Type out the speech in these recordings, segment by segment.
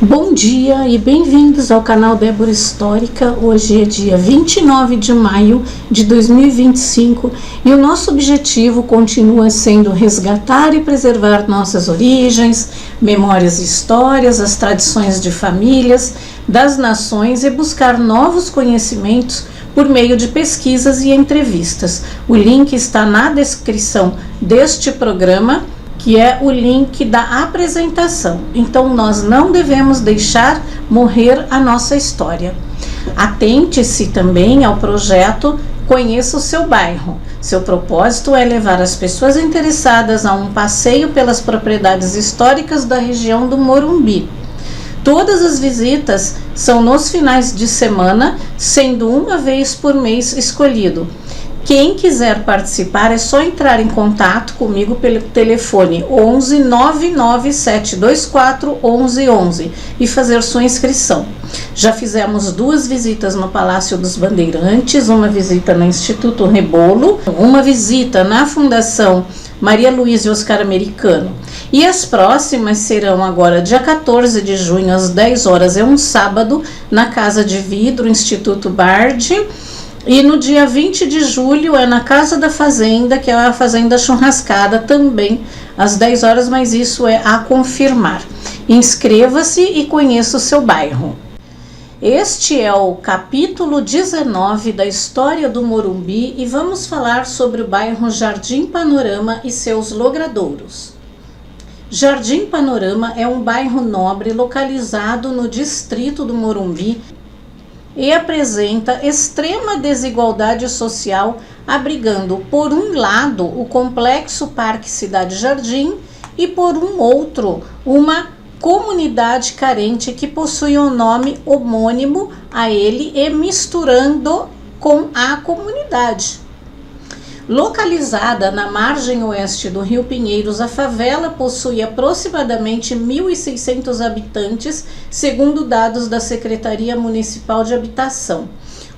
Bom dia e bem-vindos ao canal Débora Histórica. Hoje é dia 29 de maio de 2025 e o nosso objetivo continua sendo resgatar e preservar nossas origens, memórias e histórias, as tradições de famílias, das nações e buscar novos conhecimentos por meio de pesquisas e entrevistas. O link está na descrição deste programa, que é o link da apresentação. Então, nós não devemos deixar morrer a nossa história. Atente-se também ao projeto Conheça o seu bairro. Seu propósito é levar as pessoas interessadas a um passeio pelas propriedades históricas da região do Morumbi. Todas as visitas são nos finais de semana, sendo uma vez por mês escolhido. Quem quiser participar é só entrar em contato comigo pelo telefone 11 99 724 1111 e fazer sua inscrição. Já fizemos 2 visitas no Palácio dos Bandeirantes, uma visita no Instituto Rebolo, uma visita na Fundação Maria Luísa e Oscar Americano. E as próximas serão agora dia 14 de junho às 10 horas, é um sábado, na Casa de Vidro, Instituto Bard. E no dia 20 de julho é na Casa da Fazenda, que é a Fazenda Churrascada, também às 10 horas, mas isso é a confirmar. Inscreva-se e conheça o seu bairro. Este é o capítulo 19 da história do Morumbi e vamos falar sobre o bairro Jardim Panorama e seus logradouros. Jardim Panorama é um bairro nobre localizado no distrito do Morumbi e apresenta extrema desigualdade social, abrigando, por um lado, o complexo Parque Cidade Jardim e, por um outro, uma comunidade carente que possui um nome homônimo a ele e misturando com a comunidade. Localizada na margem oeste do Rio Pinheiros, a favela possui aproximadamente 1.600 habitantes, segundo dados da Secretaria Municipal de Habitação.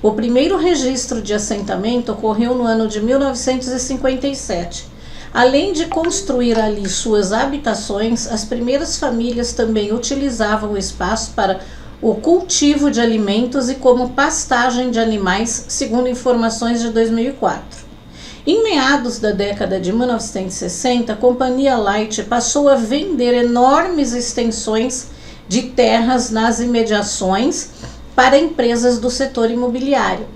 O primeiro registro de assentamento ocorreu no ano de 1957. Além de construir ali suas habitações, as primeiras famílias também utilizavam o espaço para o cultivo de alimentos e como pastagem de animais, segundo informações de 2004. Em meados da década de 1960, a Companhia Light passou a vender enormes extensões de terras nas imediações para empresas do setor imobiliário.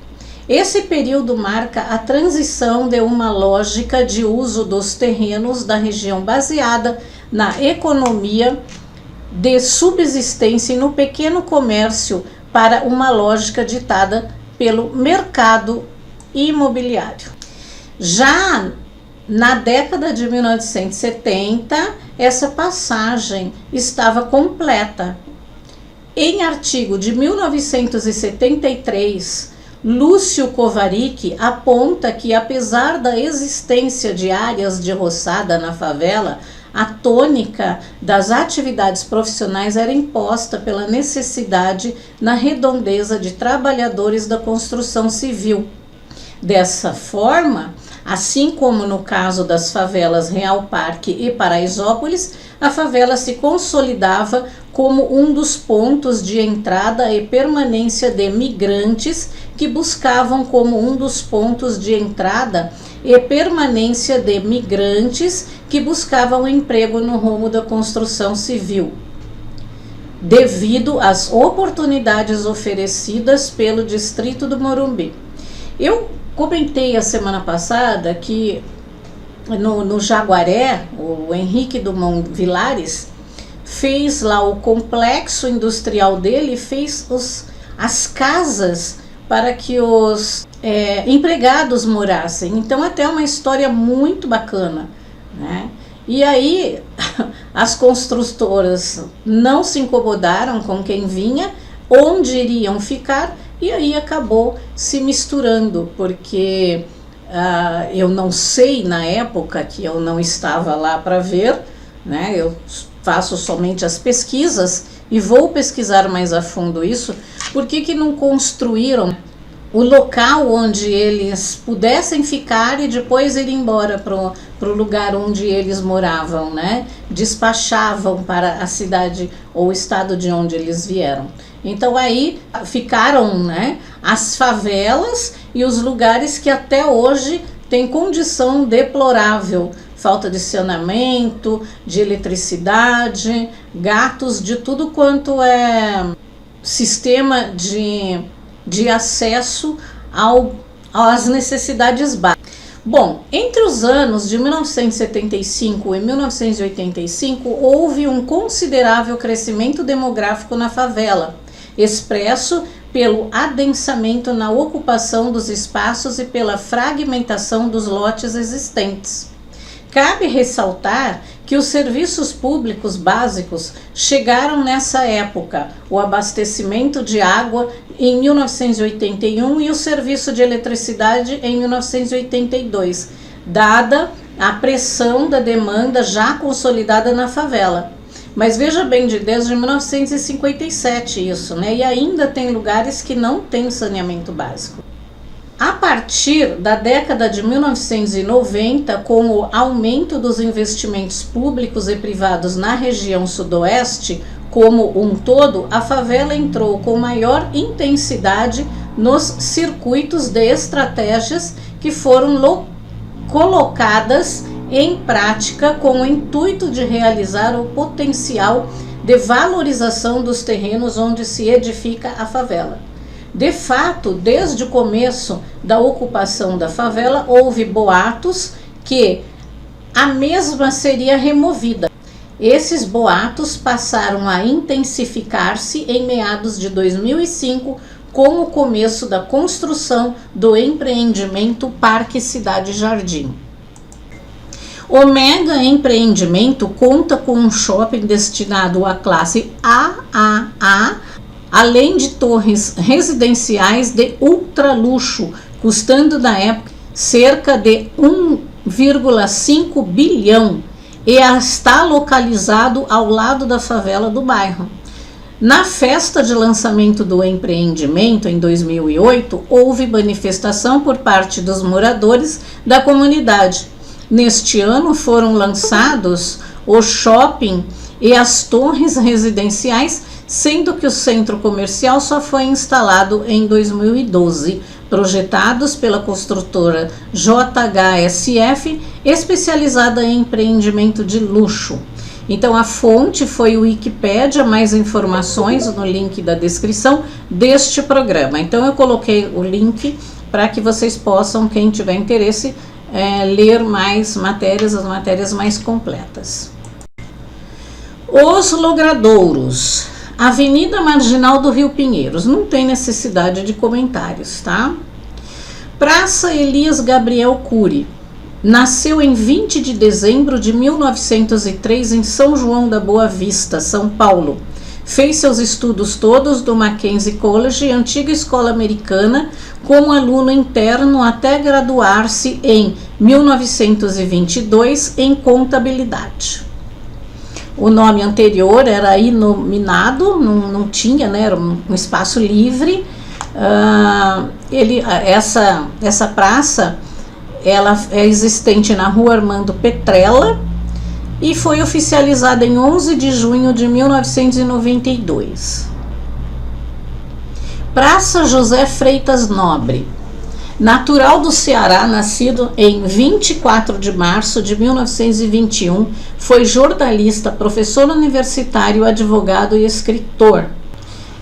Esse período marca a transição de uma lógica de uso dos terrenos da região baseada na economia de subsistência e no pequeno comércio para uma lógica ditada pelo mercado imobiliário. Já na década de 1970, essa passagem estava completa. Em artigo de 1973, Lúcio Kovarik aponta que, apesar da existência de áreas de roçada na favela, a tônica das atividades profissionais era imposta pela necessidade na redondeza de trabalhadores da construção civil. Dessa forma, assim como no caso das favelas Real Parque e Paraisópolis, a favela se consolidava como um dos pontos de entrada e permanência de migrantes que buscavam como um dos pontos de entrada e permanência de migrantes que buscavam emprego no rumo da construção civil, devido às oportunidades oferecidas pelo distrito do Morumbi. Eu comentei a semana passada que no Jaguaré, o Henrique Dumont Vilares fez lá o complexo industrial dele e fez as casas para que os empregados morassem. Então, até uma história muito bacana, né? E aí, as construtoras não se incomodaram com quem vinha, onde iriam ficar, e aí acabou se misturando, porque eu não sei, na época que eu não estava lá para ver, né? Eu faço somente as pesquisas e vou pesquisar mais a fundo isso. Por que não construíram o local onde eles pudessem ficar e depois ir embora para o lugar onde eles moravam, né? Despachavam para a cidade ou o estado de onde eles vieram. Então aí ficaram, né, as favelas e os lugares que até hoje têm condição deplorável, falta de saneamento, de eletricidade, gatos, de tudo quanto é sistema de acesso às necessidades básicas. Bom, entre os anos de 1975 e 1985, houve um considerável crescimento demográfico na favela, expresso pelo adensamento na ocupação dos espaços e pela fragmentação dos lotes existentes. Cabe ressaltar que os serviços públicos básicos chegaram nessa época, o abastecimento de água em 1981 e o serviço de eletricidade em 1982, dada a pressão da demanda já consolidada na favela. Mas veja bem, desde 1957 isso, né? E ainda tem lugares que não têm saneamento básico. A partir da década de 1990, com o aumento dos investimentos públicos e privados na região sudoeste, como um todo, a favela entrou com maior intensidade nos circuitos de estratégias que foram colocadas em prática com o intuito de realizar o potencial de valorização dos terrenos onde se edifica a favela. De fato, desde o começo da ocupação da favela, houve boatos que a mesma seria removida. Esses boatos passaram a intensificar-se em meados de 2005, com o começo da construção do empreendimento Parque Cidade Jardim. O mega empreendimento conta com um shopping destinado à classe AAA, além de torres residenciais de ultraluxo, custando na época cerca de 1,5 bilhão, e está localizado ao lado da favela do bairro. Na festa de lançamento do empreendimento, em 2008, houve manifestação por parte dos moradores da comunidade. Neste ano foram lançados o shopping e as torres residenciais, sendo que o centro comercial só foi instalado em 2012, projetados pela construtora JHSF, especializada em empreendimento de luxo. Então a fonte foi o Wikipédia, mais informações no link da descrição deste programa. Então eu coloquei o link para que vocês possam, quem tiver interesse, ler mais matérias, as matérias mais completas. Os Logradouros. Avenida Marginal do Rio Pinheiros, não tem necessidade de comentários, tá? Praça Elias Gabriel Cury, nasceu em 20 de dezembro de 1903 em São João da Boa Vista, São Paulo. Fez seus estudos todos do Mackenzie College, antiga escola americana, como aluno interno até graduar-se em 1922 em contabilidade. O nome anterior era inominado, não tinha, né, era um espaço livre. Essa praça, ela é existente na Rua Armando Petrella e foi oficializada em 11 de junho de 1992. Praça José Freitas Nobre. Natural do Ceará, nascido em 24 de março de 1921, foi jornalista, professor universitário, advogado e escritor.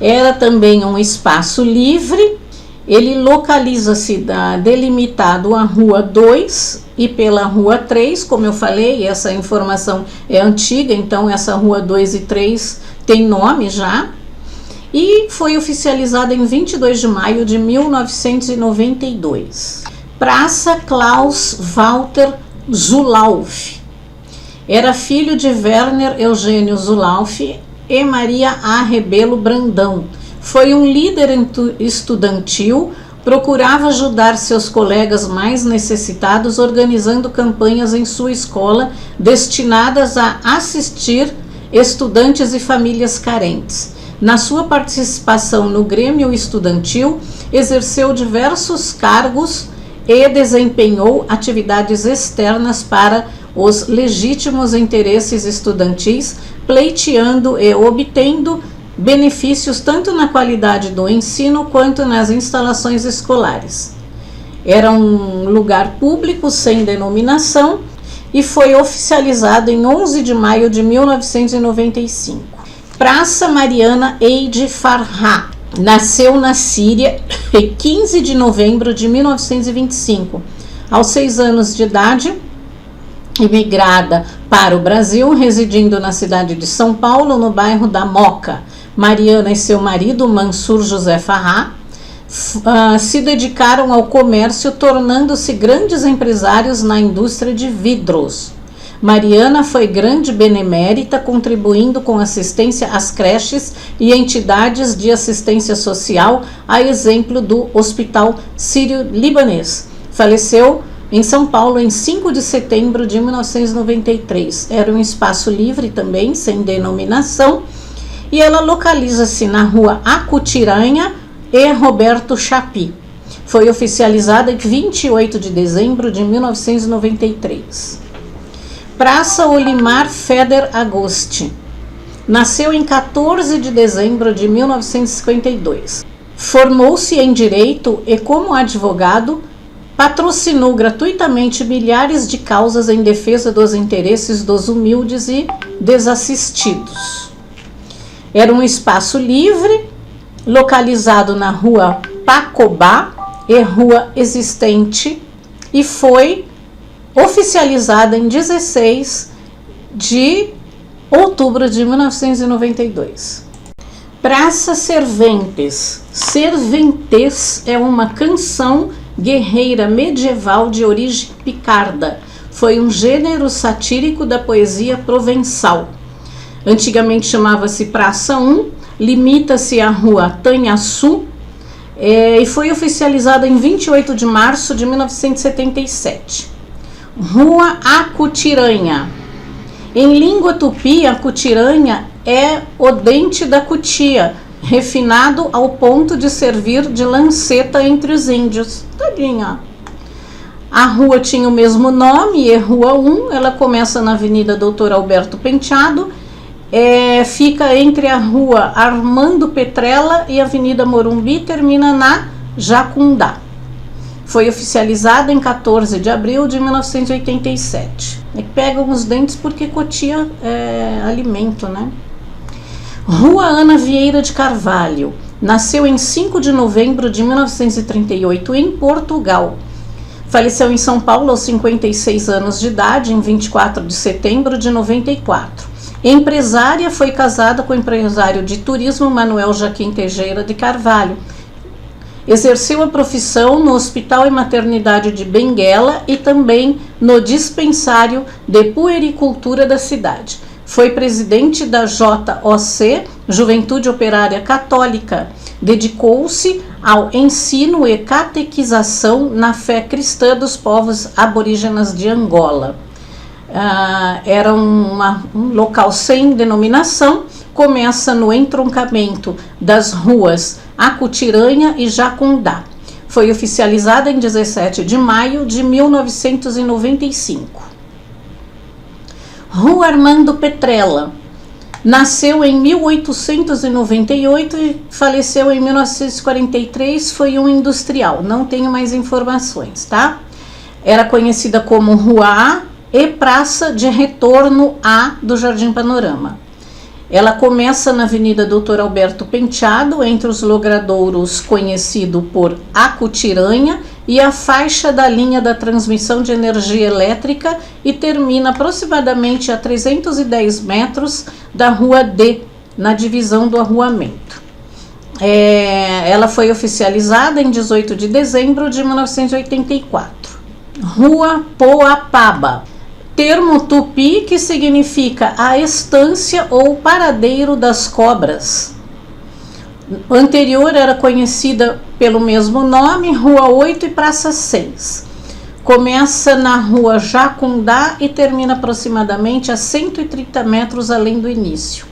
Era também um espaço livre. Ele localiza-se delimitado à Rua 2 e pela Rua 3, como eu falei, essa informação é antiga, então essa Rua 2 e 3 tem nome já. E foi oficializada em 22 de maio de 1992. Praça Klaus Walter Zulauf. Era filho de Werner Eugênio Zulauf e Maria A. Rebelo Brandão. Foi um líder estudantil, procurava ajudar seus colegas mais necessitados, organizando campanhas em sua escola destinadas a assistir estudantes e famílias carentes. Na sua participação no Grêmio Estudantil, exerceu diversos cargos e desempenhou atividades externas para os legítimos interesses estudantis, pleiteando e obtendo benefícios tanto na qualidade do ensino quanto nas instalações escolares. Era um lugar público sem denominação e foi oficializado em 11 de maio de 1995. Praça Mariana Eid Farha nasceu na Síria em 15 de novembro de 1925. Aos 6 anos de idade, imigrada para o Brasil, residindo na cidade de São Paulo, no bairro da Moca. Mariana e seu marido, Mansur José Farha, se dedicaram ao comércio, tornando-se grandes empresários na indústria de vidros. Mariana foi grande benemérita, contribuindo com assistência às creches e entidades de assistência social, a exemplo do Hospital Sírio-Libanês. Faleceu em São Paulo em 5 de setembro de 1993. Era um espaço livre também, sem denominação, e ela localiza-se na rua Acutiranha e Roberto Chapi. Foi oficializada em 28 de dezembro de 1993. Praça Olimar Feder Agosti. Nasceu em 14 de dezembro de 1952. Formou-se em Direito e, como advogado, patrocinou gratuitamente milhares de causas em defesa dos interesses dos humildes e desassistidos. Era um espaço livre, localizado na rua Pacobá e rua Existente, e foi oficializada em 16 de outubro de 1992. Praça Cervantes. Cervantes é uma canção guerreira medieval de origem picarda. Foi um gênero satírico da poesia provençal. Antigamente chamava-se Praça 1, limita-se à rua Tanhaçu e foi oficializada em 28 de março de 1977. Rua Acutiranha. Em língua tupi, a cutiranha é o dente da cutia, refinado ao ponto de servir de lanceta entre os índios. Tadinha. A rua tinha o mesmo nome, e Rua 1, ela começa na Avenida Doutor Alberto Penteado, fica entre a Rua Armando Petrella e a Avenida Morumbi, termina na Jacundá. Foi oficializada em 14 de abril de 1987. Pegam os dentes porque cotia é alimento, né? Rua Ana Vieira de Carvalho. Nasceu em 5 de novembro de 1938 em Portugal. Faleceu em São Paulo aos 56 anos de idade, em 24 de setembro de 94. Empresária, foi casada com o empresário de turismo Manuel Jaquim Teixeira de Carvalho. Exerceu a profissão no Hospital e Maternidade de Benguela e também no dispensário de puericultura da cidade. Foi presidente da JOC, Juventude Operária Católica. Dedicou-se ao ensino e catequização na fé cristã dos povos aborígenas de Angola. Era um local sem denominação, começa no entroncamento das ruas Acutiranha e Jacundá. Foi oficializada em 17 de maio de 1995. Rua Armando Petrella. Nasceu em 1898 e faleceu em 1943, foi um industrial. Não tenho mais informações, tá? Era conhecida como Rua A e Praça de Retorno A do Jardim Panorama. Ela começa na Avenida Doutor Alberto Penteado, entre os logradouros conhecido por Acutiranha e a faixa da linha da transmissão de energia elétrica, e termina aproximadamente a 310 metros da Rua D, na divisão do arruamento. Ela foi oficializada em 18 de dezembro de 1984. Rua Poapaba. Termo tupi que significa a estância ou paradeiro das cobras. Anterior era conhecida pelo mesmo nome, Rua 8 e Praça 6. Começa na Rua Jacundá e termina aproximadamente a 130 metros além do início.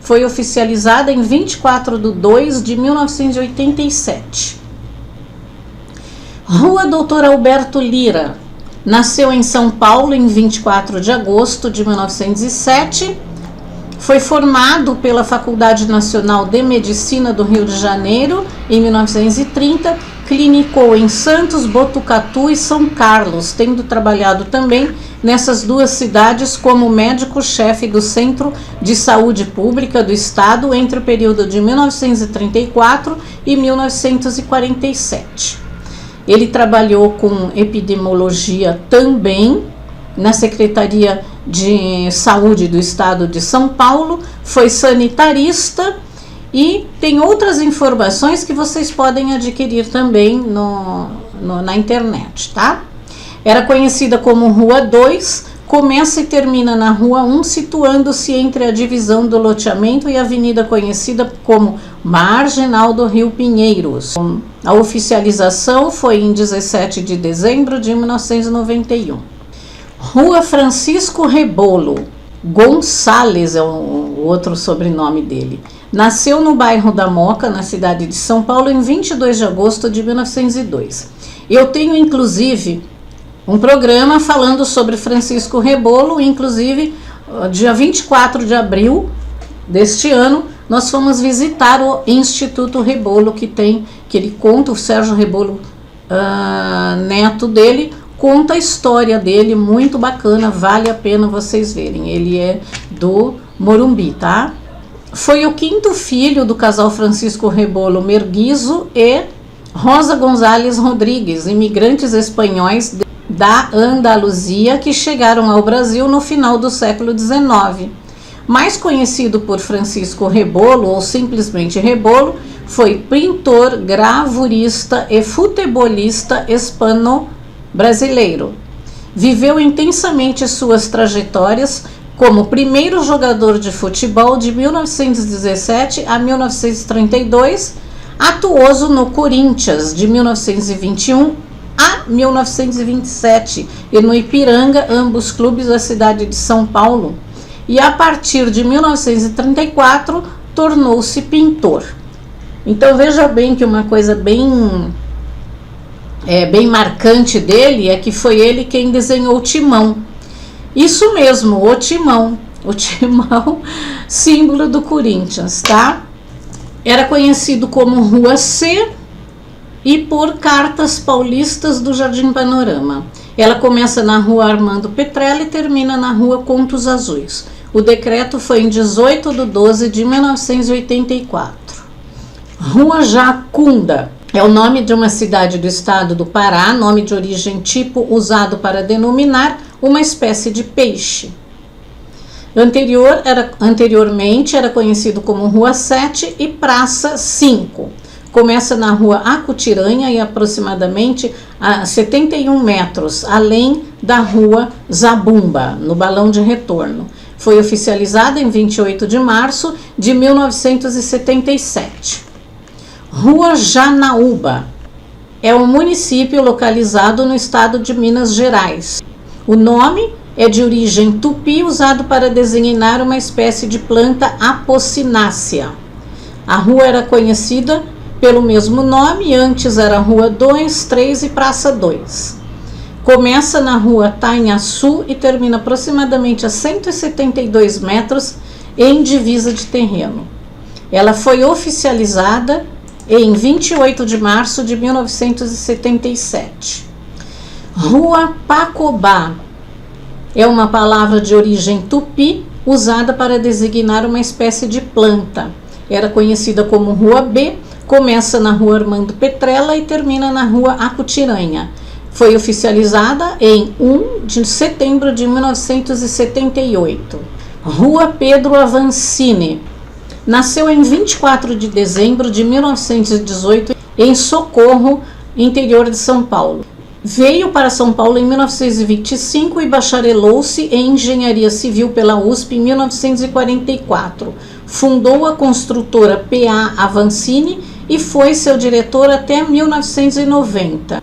Foi oficializada em 24 de 2 de 1987. Rua Doutor Alberto Lira. Nasceu em São Paulo em 24 de agosto de 1907. Foi formado pela Faculdade Nacional de Medicina do Rio de Janeiro em 1930. Clinicou em Santos, Botucatu e São Carlos, tendo trabalhado também nessas duas cidades como médico-chefe do Centro de Saúde Pública do Estado entre o período de 1934 e 1947. Ele trabalhou com epidemiologia também na Secretaria de Saúde do Estado de São Paulo, foi sanitarista e tem outras informações que vocês podem adquirir também na internet, tá? Era conhecida como Rua 2, começa e termina na Rua 1, situando-se entre a divisão do loteamento e a avenida conhecida como Marginal do Rio Pinheiros. A oficialização foi em 17 de dezembro de 1991. Rua Francisco Rebolo Gonçalves é o outro sobrenome dele. Nasceu no bairro da Moca, na cidade de São Paulo, em 22 de agosto de 1902. Eu tenho, inclusive, um programa falando sobre Francisco Rebolo, inclusive, dia 24 de abril deste ano, nós fomos visitar o Instituto Rebolo, que ele conta, o Sérgio Rebolo, neto dele, conta a história dele, muito bacana, vale a pena vocês verem. Ele é do Morumbi, tá? Foi o quinto filho do casal Francisco Rebolo Merguizo e Rosa Gonzalez Rodrigues, imigrantes espanhóis da Andaluzia que chegaram ao Brasil no final do século XIX. Mais conhecido por Francisco Rebolo, ou simplesmente Rebolo, foi pintor, gravurista e futebolista hispano-brasileiro. Viveu intensamente suas trajetórias como primeiro jogador de futebol de 1917 a 1932, atuoso no Corinthians de 1921 a 1927 e no Ipiranga, ambos clubes da cidade de São Paulo, e a partir de 1934 tornou-se pintor. Então veja bem que uma coisa bem marcante dele é que foi ele quem desenhou o timão. Isso mesmo, o timão, símbolo do Corinthians, tá? Era conhecido como Rua C e por Cartas Paulistas do Jardim Panorama. Ela começa na Rua Armando Petrella e termina na Rua Contos Azuis. O decreto foi em 18 de 12 de 1984. Rua Jacunda é o nome de uma cidade do estado do Pará, nome de origem tipo usado para denominar uma espécie de peixe. Anteriormente era conhecido como Rua 7 e Praça 5. Começa na Rua Acutiranha e aproximadamente a 71 metros, além da Rua Zabumba, no Balão de Retorno. Foi oficializada em 28 de março de 1977. Rua Janaúba é um município localizado no estado de Minas Gerais. O nome é de origem tupi, usado para designar uma espécie de planta apocinácea. A rua era conhecida pelo mesmo nome, antes era Rua 2, 3 e Praça 2. Começa na Rua Tainhaçu e termina aproximadamente a 172 metros em divisa de terreno. Ela foi oficializada em 28 de março de 1977. Rua Pacobá é uma palavra de origem tupi, usada para designar uma espécie de planta. Era conhecida como Rua B, começa na Rua Armando Petrella e termina na Rua Acutiranha. Foi oficializada em 1 de setembro de 1978. Rua Pedro Avancini. Nasceu em 24 de dezembro de 1918 em Socorro, interior de São Paulo. Veio para São Paulo em 1925 e bacharelou-se em Engenharia Civil pela USP em 1944. Fundou a construtora P.A. Avancini e foi seu diretor até 1990.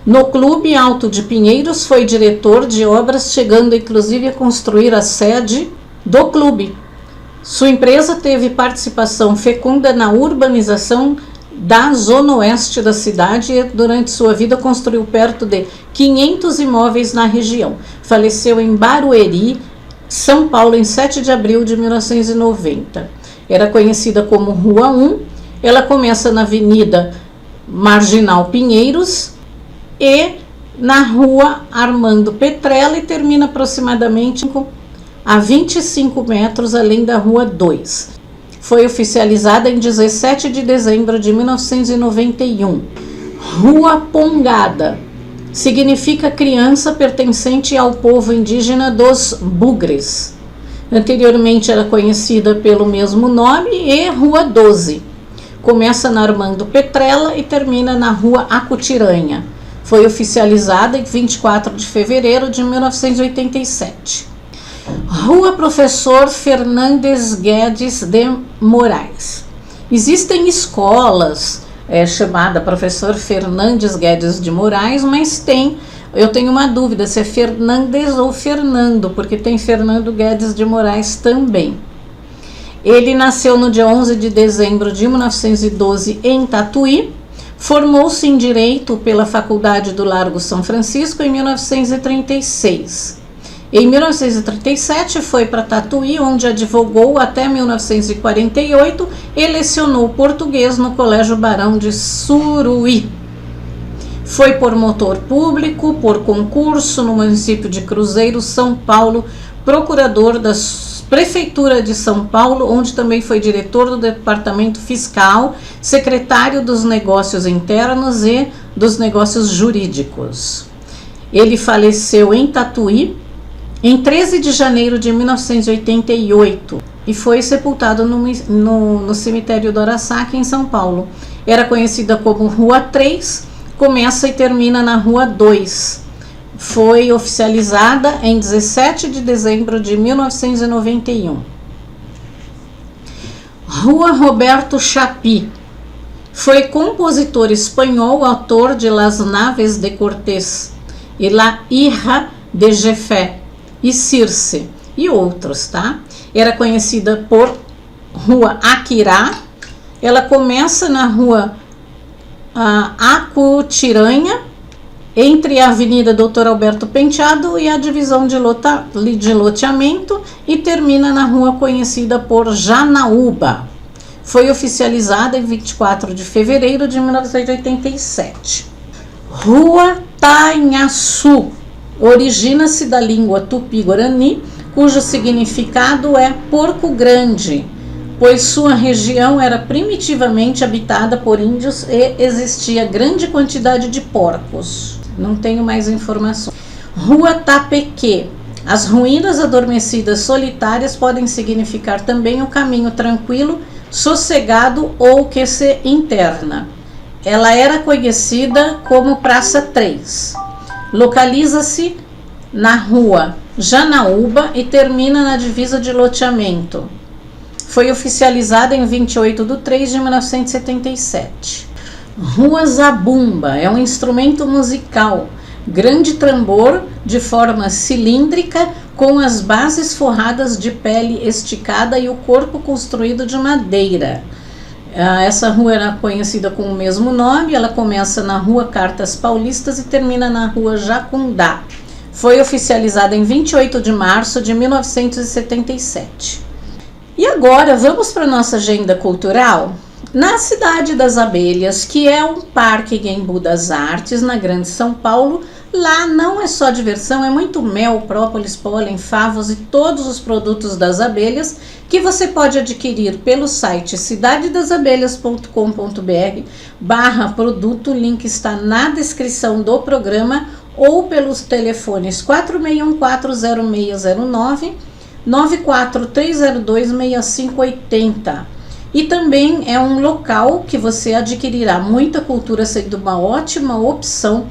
No Clube Alto de Pinheiros foi diretor de obras, chegando inclusive a construir a sede do clube. Sua empresa teve participação fecunda na urbanização da zona oeste da cidade e durante sua vida construiu perto de 500 imóveis na região. Faleceu em Barueri, São Paulo, em 7 de abril de 1990. Era conhecida como Rua 1. Ela começa na Avenida Marginal Pinheiros e na Rua Armando Petrella e termina aproximadamente a 25 metros além da Rua 2. Foi oficializada em 17 de dezembro de 1991. Rua Pongada significa criança pertencente ao povo indígena dos Bugres. Anteriormente era conhecida pelo mesmo nome, e Rua 12. Começa na Armando Petrella e termina na Rua Acutiranha. Foi oficializada em 24 de fevereiro de 1987. Rua Professor Fernandes Guedes de Moraes. Existem escolas chamada Professor Fernandes Guedes de Moraes, mas eu tenho uma dúvida se é Fernandes ou Fernando, porque tem Fernando Guedes de Moraes também. Ele nasceu no dia 11 de dezembro de 1912 em Tatuí, formou-se em Direito pela Faculdade do Largo São Francisco em 1936. Em 1937 foi para Tatuí, onde advogou até 1948 e lecionou português no Colégio Barão de Suruí. Foi promotor público por concurso no município de Cruzeiro, São Paulo, procurador da Prefeitura de São Paulo, onde também foi diretor do Departamento Fiscal, secretário dos Negócios Internos e dos Negócios Jurídicos. Ele faleceu em Tatuí em 13 de janeiro de 1988 e foi sepultado no cemitério do Araçá, em São Paulo. Era conhecida como Rua 3, começa e termina na Rua 2. Foi oficializada em 17 de dezembro de 1991. Rua Roberto Chapí. Foi compositor espanhol, autor de Las Naves de Cortés e La Hija de Jefé e Circe e outros, tá? Era conhecida por Rua Aquirá. Ela começa na Rua Acutiranha, entre a Avenida Doutor Alberto Penteado e a divisão de loteamento, e termina na rua conhecida por Janaúba. Foi oficializada em 24 de fevereiro de 1987. Rua Tanhaçu. Origina-se da língua tupi-guarani, cujo significado é porco grande, pois sua região era primitivamente habitada por índios e existia grande quantidade de porcos. Não tenho mais informações. Rua Tapequê. As ruínas adormecidas solitárias podem significar também o caminho tranquilo, sossegado ou que se interna. Ela era conhecida como Praça 3. Localiza-se na Rua Janaúba e termina na divisa de loteamento. Foi oficializada em 28 de 3 de 1977. Rua Zabumba é um instrumento musical, grande tambor de forma cilíndrica, com as bases forradas de pele esticada e o corpo construído de madeira. Essa rua era conhecida com o mesmo nome. Ela começa na Rua Cartas Paulistas e termina na Rua Jacundá. Foi oficializada em 28 de março de 1977. E agora vamos para a nossa agenda cultural? Na Cidade das Abelhas, que é um parque em Embu das Artes, na Grande São Paulo, lá não é só diversão, é muito mel, própolis, pólen, favos e todos os produtos das abelhas que você pode adquirir pelo site cidadedasabelhas.com.br/produto. O link está na descrição do programa, ou pelos telefones 46140609, 943026580. E também é um local que você adquirirá muita cultura, sendo uma ótima opção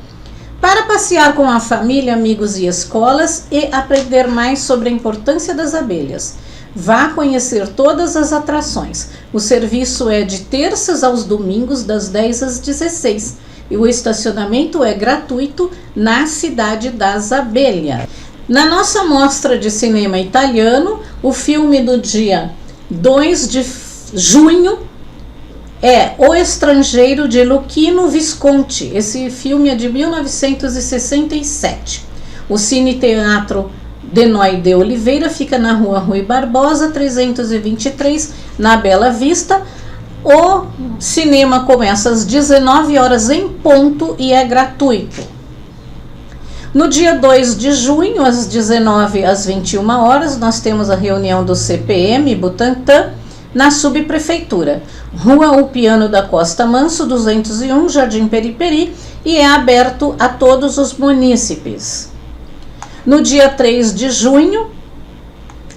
para passear com a família, amigos e escolas e aprender mais sobre a importância das abelhas. Vá conhecer todas as atrações. O serviço é de terças aos domingos, das 10 às 16. E o estacionamento é gratuito na Cidade das Abelhas. Na nossa mostra de cinema italiano, o filme do dia 2 de junho é O Estrangeiro, de Luchino Visconti. Esse filme é de 1967. O Cine Teatro Denói de Oliveira fica na Rua Rui Barbosa, 323, na Bela Vista. O cinema começa às 19 horas em ponto e é gratuito. No dia 2 de junho, às 19 às 21 horas, nós temos a reunião do CPM Butantã, na subprefeitura, Rua Ulpiano da Costa Manso, 201, Jardim Periperi, e é aberto a todos os munícipes. No dia 3 de junho,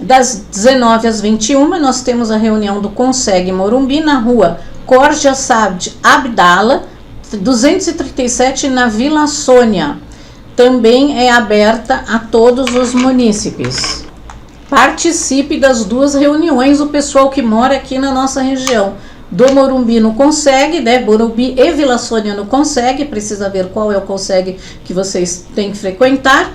das 19 às 21, nós temos a reunião do Conseg Morumbi, na Rua Corja Sabd Abdala, 237, na Vila Sônia. Também é aberta a todos os munícipes. Participe das duas reuniões, o pessoal que mora aqui na nossa região. Do Morumbi no Conseg, né? Morumbi e Vila Sônia no Conseg, precisa ver qual é o Conseg que vocês têm que frequentar.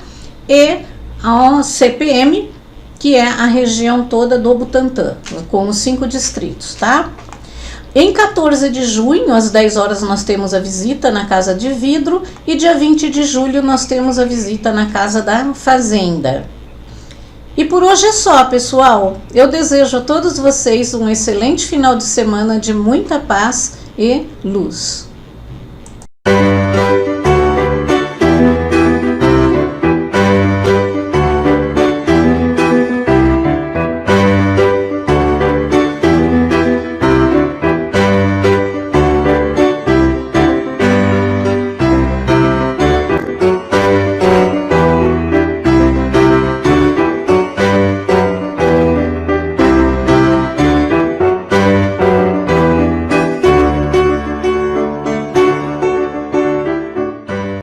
E a CPM, que é a região toda do Butantã, com os 5 distritos, tá? Em 14 de junho, às 10 horas, nós temos a visita na Casa de Vidro, e dia 20 de julho nós temos a visita na Casa da Fazenda. E por hoje é só, pessoal. Eu desejo a todos vocês um excelente final de semana de muita paz e luz.